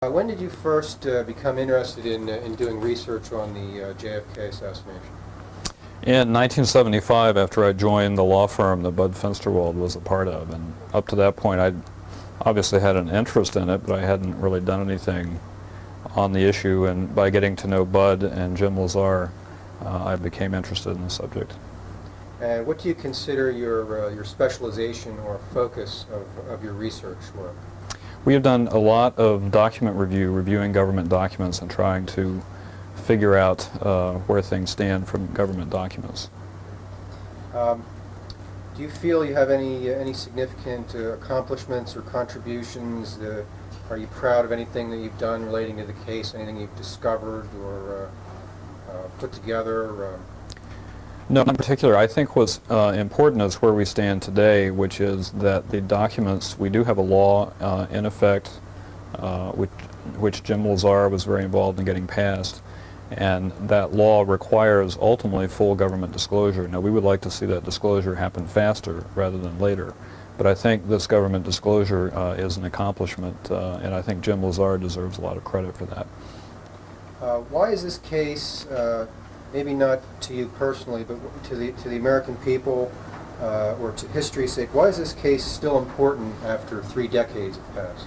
When did you first become interested in doing research on the JFK assassination? In 1975, after I joined the law firm that Bud Finsterwald was a part of, and up to that point I obviously had an interest in it, but I hadn't really done anything on the issue, and by getting to know Bud and Jim Lazar, I became interested in the subject. And what do you consider your specialization or focus of your research work? We have done a lot of document review, reviewing government documents and trying to figure out where things stand from government documents. Do you feel you have any significant accomplishments or contributions? Are you proud of anything that you've done relating to the case, anything you've discovered or put together? No, in particular. I think what's important is where we stand today, which is that the documents, we do have a law in effect, which Jim Lazar was very involved in getting passed, and that law requires ultimately full government disclosure. Now, we would like to see that disclosure happen faster rather than later, but I think this government disclosure is an accomplishment, and I think Jim Lazar deserves a lot of credit for that. Why is this case, maybe not to you personally, but to the American people or to history's sake, why is this case still important after 3 decades have passed?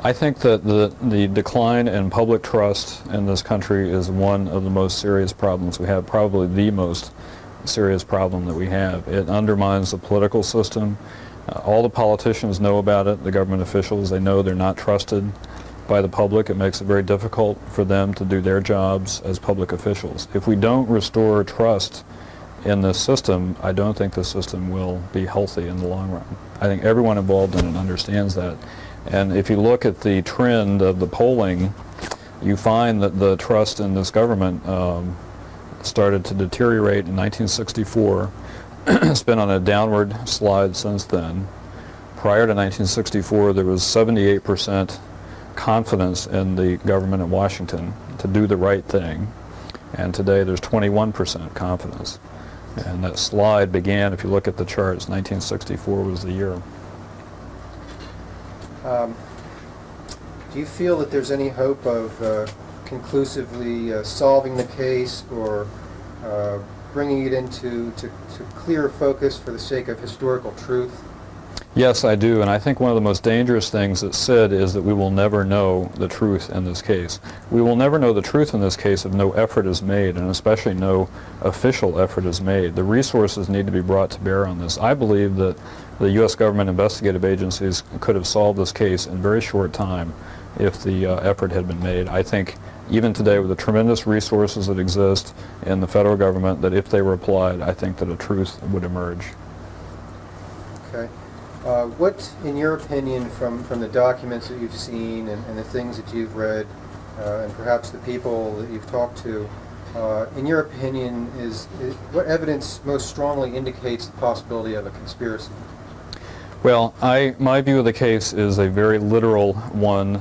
I think that the decline in public trust in this country is one of the most serious problems we have, probably the most serious problem that we have. It undermines the political system. All the politicians know about it, the government officials, they know they're not trusted by the public. It makes it very difficult for them to do their jobs as public officials. If we don't restore trust in this system, I don't think the system will be healthy in the long run. I think everyone involved in it understands that. And if you look at the trend of the polling, you find that the trust in this government started to deteriorate in 1964. It's been on a downward slide since then. Prior to 1964, there was 78% confidence in the government in Washington to do the right thing, and today there's 21% confidence. And that slide began, if you look at the charts, 1964 was the year. Do you feel that there's any hope of conclusively solving the case or bringing it into clear focus for the sake of historical truth? Yes, I do, and I think one of the most dangerous things that's said is that we will never know the truth in this case. We will never know the truth in this case if no effort is made, and especially no official effort is made. The resources need to be brought to bear on this. I believe that the U.S. government investigative agencies could have solved this case in very short time if the effort had been made. I think even today, with the tremendous resources that exist in the federal government, that if they were applied, I think that a truth would emerge. Okay. What, in your opinion, from the documents that you've seen and the things that you've read, and perhaps the people that you've talked to, in your opinion, what evidence most strongly indicates the possibility of a conspiracy? Well, my view of the case is a very literal one.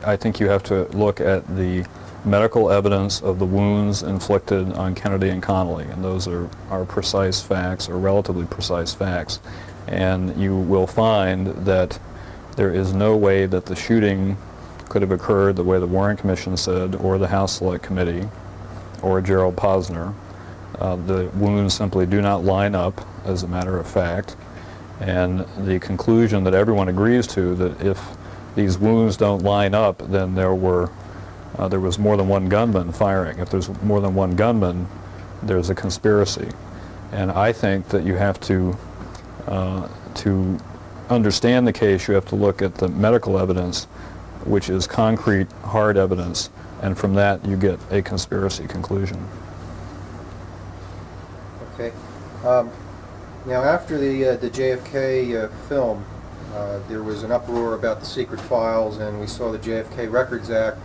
I think you have to look at the medical evidence of the wounds inflicted on Kennedy and Connally, and those are precise facts, or relatively precise facts. And you will find that there is no way that the shooting could have occurred the way the Warren Commission said, or the House Select Committee, or Gerald Posner. The wounds simply do not line up, as a matter of fact. And the conclusion that everyone agrees to, that if these wounds don't line up, then there was more than one gunman firing. If there's more than one gunman, there's a conspiracy. And I think that you have to understand the case, you have to look at the medical evidence, which is concrete, hard evidence, and from that you get a conspiracy conclusion. Okay. Now, after the JFK film, there was an uproar about the secret files, and we saw the JFK Records Act,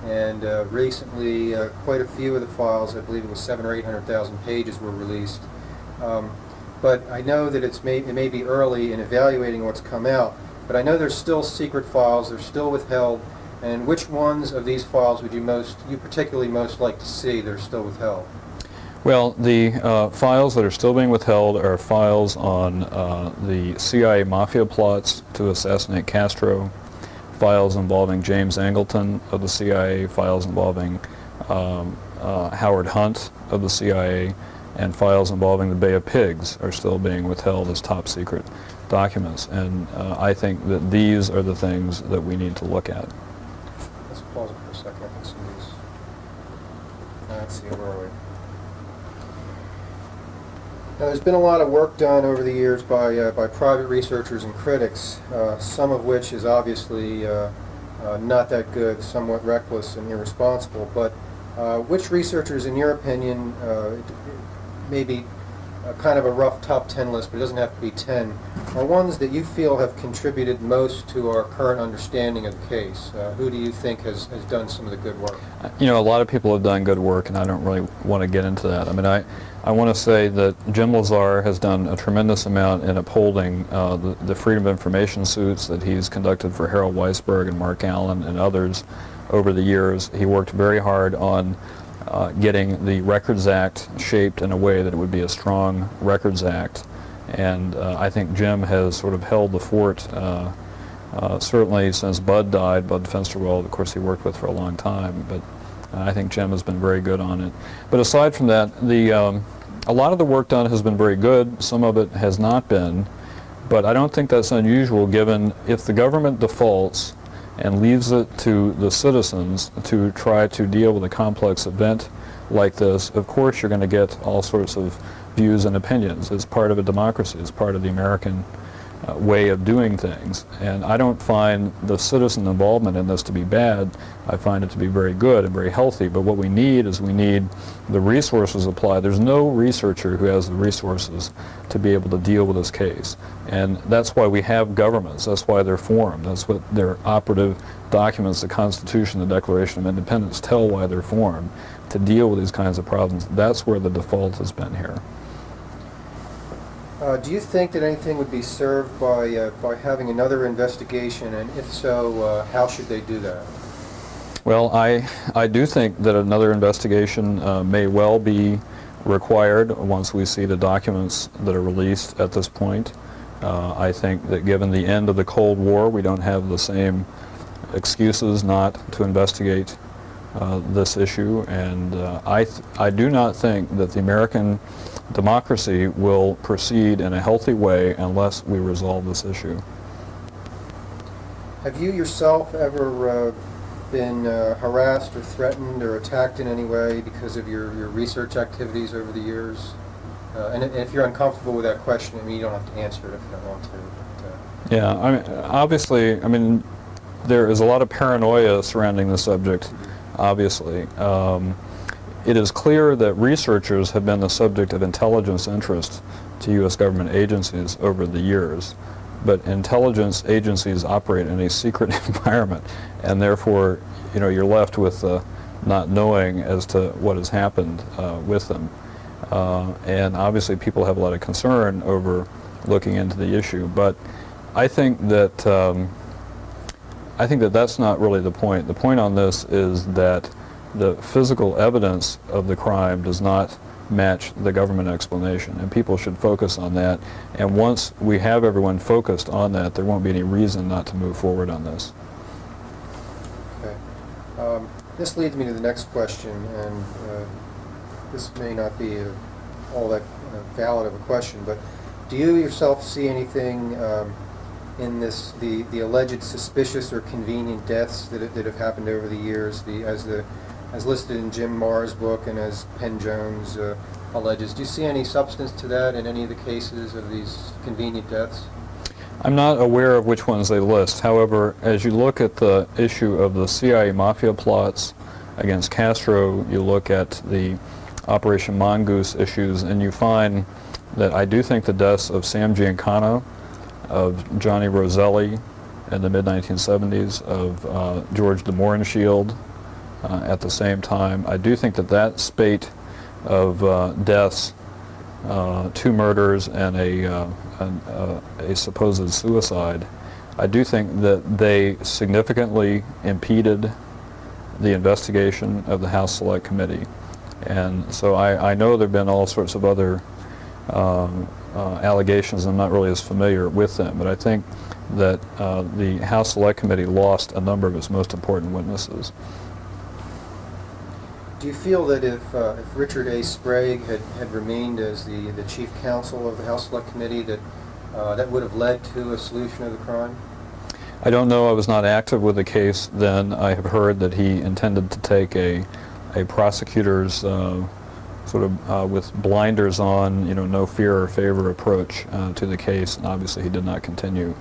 and recently quite a few of the files, I believe it was 700,000 or 800,000 pages, were released. But I know that it may be early in evaluating what's come out, but I know there's still secret files, they're still withheld, and which ones of these files would you particularly most like to see that are still withheld? Well, the files that are still being withheld are files on the CIA mafia plots to assassinate Castro, files involving James Angleton of the CIA, files involving Howard Hunt of the CIA, and files involving the Bay of Pigs are still being withheld as top secret documents. And I think that these are the things that we need to look at. Let's pause it for a second. I think some of these. Let's see, where are we? Now, there's been a lot of work done over the years by private researchers and critics, some of which is obviously not that good, somewhat reckless and irresponsible. But which researchers, in your opinion, maybe kind of a rough top 10 list, but it doesn't have to be 10, are ones that you feel have contributed most to our current understanding of the case? Who do you think has done some of the good work? You know, a lot of people have done good work, and I don't really want to get into that. I mean, I want to say that Jim Lazar has done a tremendous amount in upholding the Freedom of Information suits that he's conducted for Harold Weisberg and Mark Allen and others over the years. He worked very hard on getting the Records Act shaped in a way that it would be a strong Records Act. And I think Jim has sort of held the fort, certainly since Bud died. Bud Fensterwell, of course, he worked with for a long time, but I think Jim has been very good on it. But aside from that, a lot of the work done has been very good. Some of it has not been, but I don't think that's unusual given if the government defaults and leaves it to the citizens to try to deal with a complex event like this. Of course, you're going to get all sorts of views and opinions. It's part of a democracy. It's part of the American way of doing things. And I don't find the citizen involvement in this to be bad. I find it to be very good and very healthy. But what we need is we need the resources applied. There's no researcher who has the resources to be able to deal with this case. And that's why we have governments. That's why they're formed. That's what their operative documents, the Constitution, the Declaration of Independence, tell why they're formed, to deal with these kinds of problems. That's where the default has been here. Do you think that anything would be served by having another investigation, and if so, how should they do that? Well, I do think that another investigation may well be required once we see the documents that are released at this point. I think that given the end of the Cold War, we don't have the same excuses not to investigate this issue, and I do not think that the American democracy will proceed in a healthy way unless we resolve this issue. Have you yourself ever been harassed or threatened or attacked in any way because of your research activities over the years? And if you're uncomfortable with that question, I mean, you don't have to answer it if you don't want to. But, yeah, I mean, obviously, I mean, there is a lot of paranoia surrounding the subject, obviously. It is clear that researchers have been the subject of intelligence interest to U.S. government agencies over the years, but intelligence agencies operate in a secret environment, and therefore, you know, you're left with not knowing as to what has happened with them. And obviously people have a lot of concern over looking into the issue, but I think that that's not really the point. The point on this is that the physical evidence of the crime does not match the government explanation, and people should focus on that. And once we have everyone focused on that, there won't be any reason not to move forward on this. Okay. This leads me to the next question, and this may not be all that valid of a question, but do you yourself see anything in this, the alleged suspicious or convenient deaths that have happened over the years, as listed in Jim Marr's book and as Penn Jones alleges? Do you see any substance to that in any of the cases of these convenient deaths? I'm not aware of which ones they list. However, as you look at the issue of the CIA mafia plots against Castro, you look at the Operation Mongoose issues, and you find that I do think the deaths of Sam Giancana, of Johnny Roselli in the mid-1970s, of George de Mohrenschildt at the same time, I do think that spate of deaths, 2 murders and a supposed suicide, I do think that they significantly impeded the investigation of the House Select Committee. And so I know there have been all sorts of other allegations. I'm not really as familiar with them, but I think that the House Select Committee lost a number of its most important witnesses. Do you feel that if Richard A. Sprague had remained as the chief counsel of the House Select Committee, that that would have led to a solution of the crime? I don't know. I was not active with the case then. I have heard that he intended to take a prosecutor's sort of with blinders on, no fear or favor approach to the case, and obviously he did not continue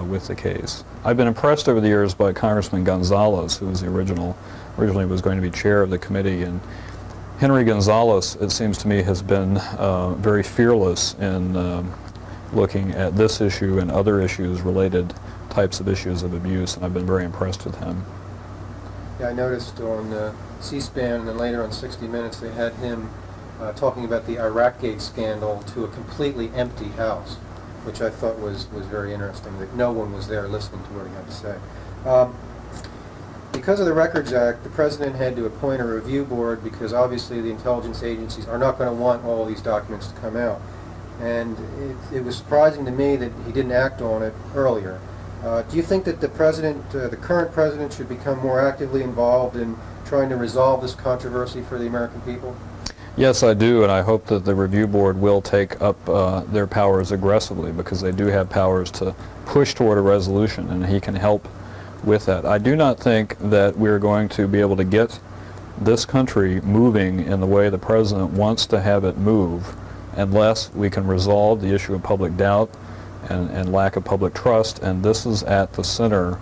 with the case. I've been impressed over the years by Congressman Gonzalez, who was the originally was going to be chair of the committee, and Henry Gonzalez, it seems to me, has been very fearless in looking at this issue and other issues related types of issues of abuse, and I've been very impressed with him. Yeah, I noticed on C-SPAN and then later on 60 Minutes they had him talking about the Iraqgate scandal to a completely empty house, which I thought was very interesting, that no one was there listening to what he had to say. Because of the Records Act, the President had to appoint a review board because obviously the intelligence agencies are not going to want all these documents to come out. And it was surprising to me that he didn't act on it earlier. Do you think that the current president, should become more actively involved in trying to resolve this controversy for the American people? Yes, I do, and I hope that the review board will take up their powers aggressively, because they do have powers to push toward a resolution, and he can help with that. I do not think that we're going to be able to get this country moving in the way the president wants to have it move unless we can resolve the issue of public doubt and lack of public trust, and this is at the center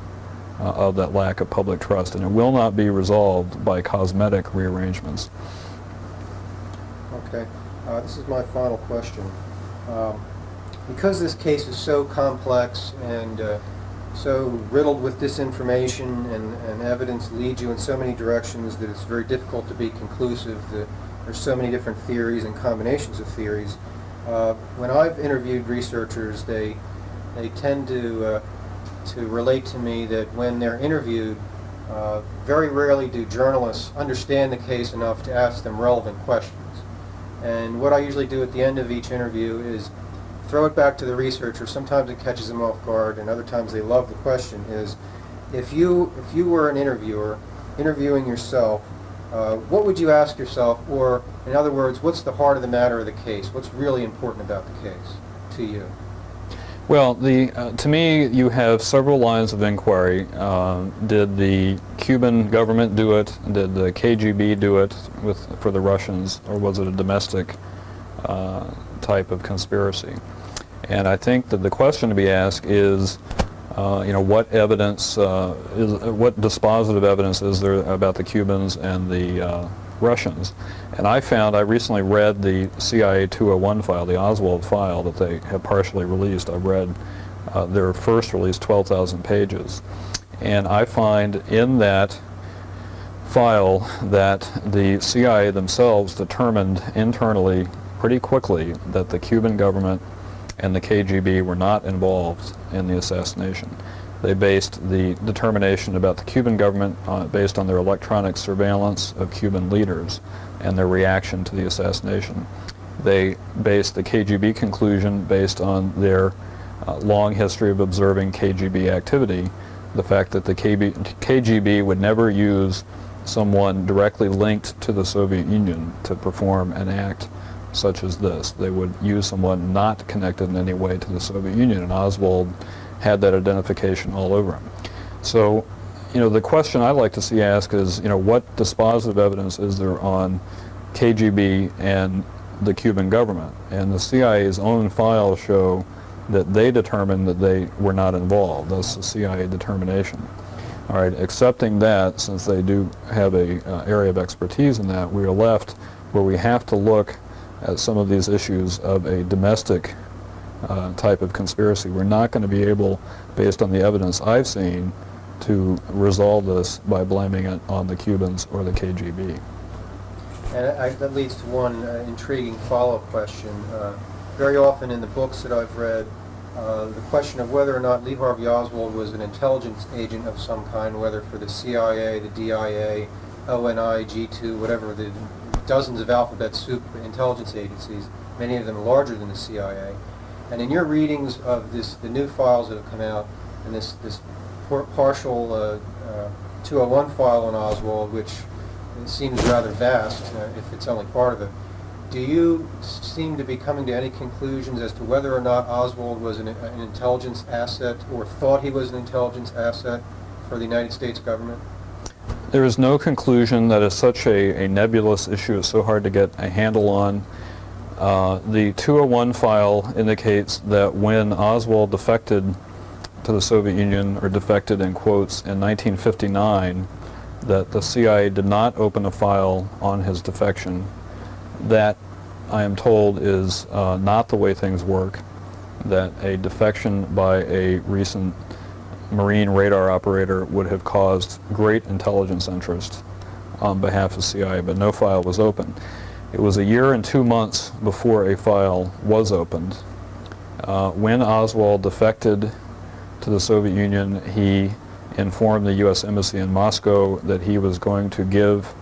of that lack of public trust, and it will not be resolved by cosmetic rearrangements. Okay. This is my final question. Because this case is so complex and so riddled with disinformation and evidence leads you in so many directions that it's very difficult to be conclusive, there's so many different theories and combinations of theories. When I've interviewed researchers, they tend to relate to me that when they're interviewed, very rarely do journalists understand the case enough to ask them relevant questions. And what I usually do at the end of each interview is throw it back to the researcher. Sometimes it catches them off guard, and other times they love the question. Is if you were an interviewer interviewing yourself, what would you ask yourself? Or, in other words, what's the heart of the matter of the case? What's really important about the case to you? Well, to me, you have several lines of inquiry. Did the Cuban government do it? Did the KGB do it for the Russians? Or was it a domestic type of conspiracy? And I think that the question to be asked is, what evidence, what dispositive evidence is there about the Cubans and the Russians? And I recently read the CIA 201 file, the Oswald file that they have partially released. I read their first release, 12,000 pages. And I find in that file that the CIA themselves determined internally pretty quickly that the Cuban government and the KGB were not involved in the assassination. They based the determination about the Cuban government based on their electronic surveillance of Cuban leaders and their reaction to the assassination. They based the KGB conclusion based on their long history of observing KGB activity, the fact that the KGB would never use someone directly linked to the Soviet Union to perform an act such as this. They would use someone not connected in any way to the Soviet Union, and Oswald had that identification all over him. So, the question I'd like to see asked is, what dispositive evidence is there on KGB and the Cuban government? And the CIA's own files show that they determined that they were not involved. That's the CIA determination. All right, accepting that, since they do have a area of expertise in that, we are left where we have to look at some of these issues of a domestic type of conspiracy. We're not going to be able, based on the evidence I've seen, to resolve this by blaming it on the Cubans or the KGB. And that leads to one intriguing follow-up question. Very often in the books that I've read, the question of whether or not Lee Harvey Oswald was an intelligence agent of some kind, whether for the CIA, the DIA, ONI, G2, whatever, the dozens of alphabet soup intelligence agencies, many of them larger than the CIA, And in your readings of the new files that have come out, and this partial 201 file on Oswald, which seems rather vast if it's only part of it, do you seem to be coming to any conclusions as to whether or not Oswald was an intelligence asset or thought he was an intelligence asset for the United States government? There is no conclusion. That is such a nebulous issue. It's so hard to get a handle on. The 201 file indicates that when Oswald defected to the Soviet Union, or defected in quotes, in 1959, that the CIA did not open a file on his defection. That, I am told, is not the way things work, that a defection by a recent Marine radar operator would have caused great intelligence interest on behalf of CIA, but no file was opened. It was a year and 2 months before a file was opened. When Oswald defected to the Soviet Union, he informed the U.S. Embassy in Moscow that he was going to give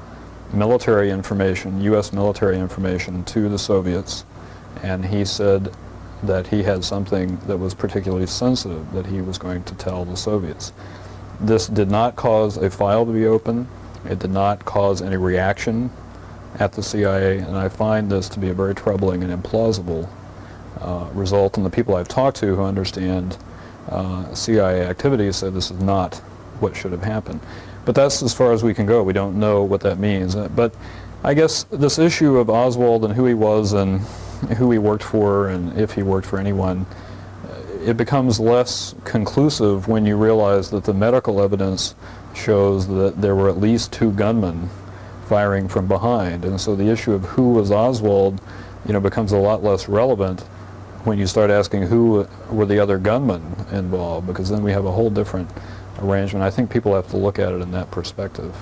military information, U.S. military information, to the Soviets, and he said that he had something that was particularly sensitive that he was going to tell the Soviets. This did not cause a file to be opened. It did not cause any reaction at the CIA, and I find this to be a very troubling and implausible result. And the people I've talked to who understand CIA activities say this is not what should have happened. But that's as far as we can go. We don't know what that means. But I guess this issue of Oswald and who he was and who he worked for and if he worked for anyone, it becomes less conclusive when you realize that the medical evidence shows that there were at least 2 gunmen firing from behind. And so the issue of who was Oswald, becomes a lot less relevant when you start asking who were the other gunmen involved, because then we have a whole different arrangement. I think people have to look at it in that perspective.